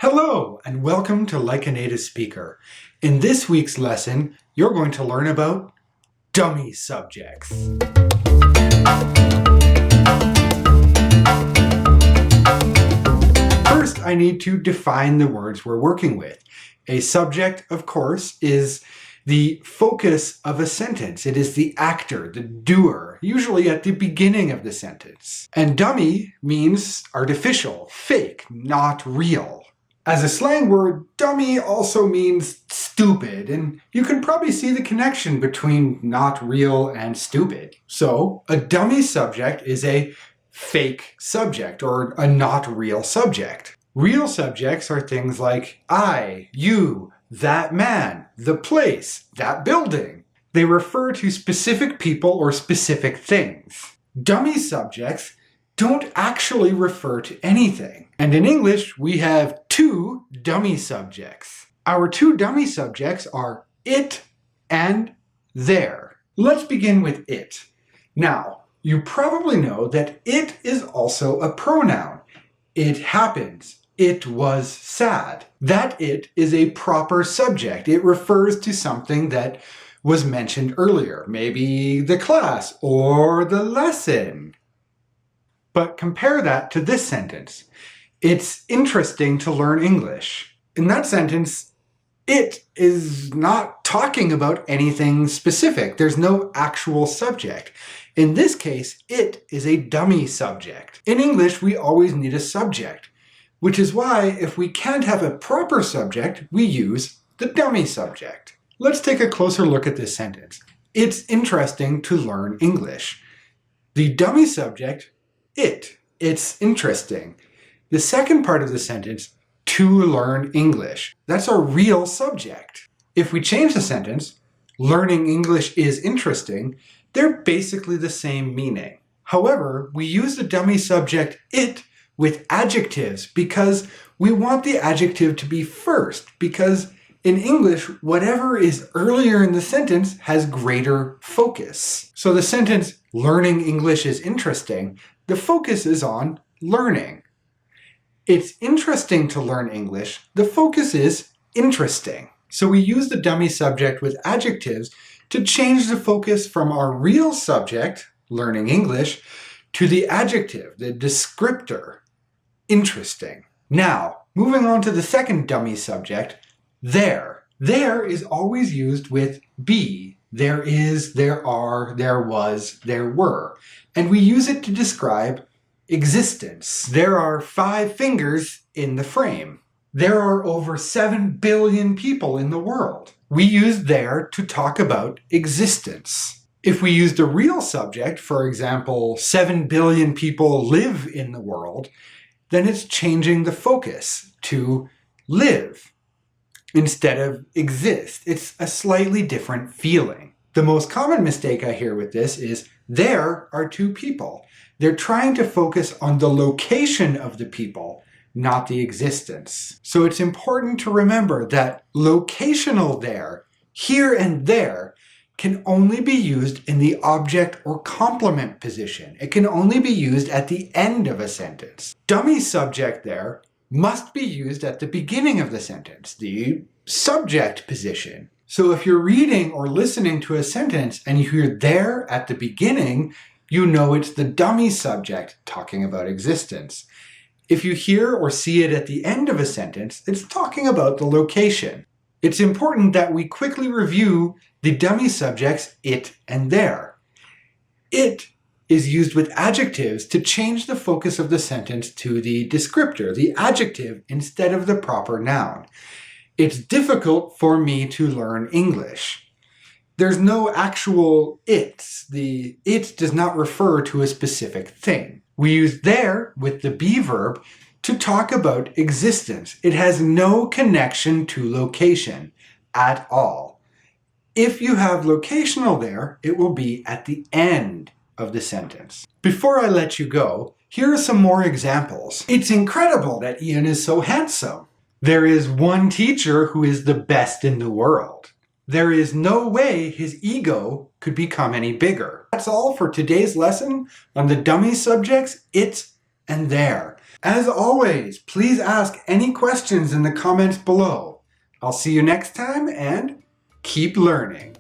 Hello, and welcome to Like a Native Speaker. In this week's lesson, you're going to learn about dummy subjects. First, I need to define the words we're working with. A subject, of course, is the focus of a sentence. It is the actor, the doer, usually at the beginning of the sentence. And dummy means artificial, fake, not real. As a slang word, dummy also means stupid, and you can probably see the connection between not real and stupid. So, a dummy subject is a fake subject, or a not real subject. Real subjects are things like I, you, that man, the place, that building. They refer to specific people or specific things. Dummy subjects don't actually refer to anything. And in English, we have two dummy subjects. Our two dummy subjects are it and there. Let's begin with it. Now, you probably know that it is also a pronoun. It happens. It was sad. That it is a proper subject. It refers to something that was mentioned earlier, maybe the class or the lesson. But compare that to this sentence. It's interesting to learn English. In that sentence, it is not talking about anything specific. There's no actual subject. In this case, it is a dummy subject. In English, we always need a subject, which is why if we can't have a proper subject, we use the dummy subject. Let's take a closer look at this sentence. It's interesting to learn English. The dummy subject, it's interesting. The second part of the sentence, to learn English, that's a real subject. If we change the sentence, learning English is interesting, they're basically the same meaning. However, we use the dummy subject, it, with adjectives because we want the adjective to be first, because in English, whatever is earlier in the sentence has greater focus. So the sentence, learning English is interesting, the focus is on learning. It's interesting to learn English, the focus is interesting. So we use the dummy subject with adjectives to change the focus from our real subject, learning English, to the adjective, the descriptor, interesting. Now, moving on to the second dummy subject, there. There is always used with be. There is, there are, there was, there were. And we use it to describe existence. There are 5 fingers in the frame. There are over 7 billion people in the world. We use there to talk about existence. If we used a real subject, for example, 7 billion people live in the world, then it's changing the focus to live instead of exist. It's a slightly different feeling. The most common mistake I hear with this is there are 2 people. They're trying to focus on the location of the people, not the existence. So it's important to remember that locational there, here and there, can only be used in the object or complement position. It can only be used at the end of a sentence. Dummy subject there must be used at the beginning of the sentence, the subject position. So if you're reading or listening to a sentence and you hear there at the beginning, you know it's the dummy subject talking about existence. If you hear or see it at the end of a sentence, it's talking about the location. It's important that we quickly review the dummy subjects it and there. It is used with adjectives to change the focus of the sentence to the descriptor, the adjective, instead of the proper noun. It's difficult for me to learn English. There's no actual it. The it does not refer to a specific thing. We use there with the be verb to talk about existence. It has no connection to location at all. If you have locational there, it will be at the end of the sentence. Before I let you go, here are some more examples. It's incredible that Ian is so handsome. There is one teacher who is the best in the world. There is no way his ego could become any bigger. That's all for today's lesson on the dummy subjects, it and there. As always, please ask any questions in the comments below. I'll see you next time and keep learning.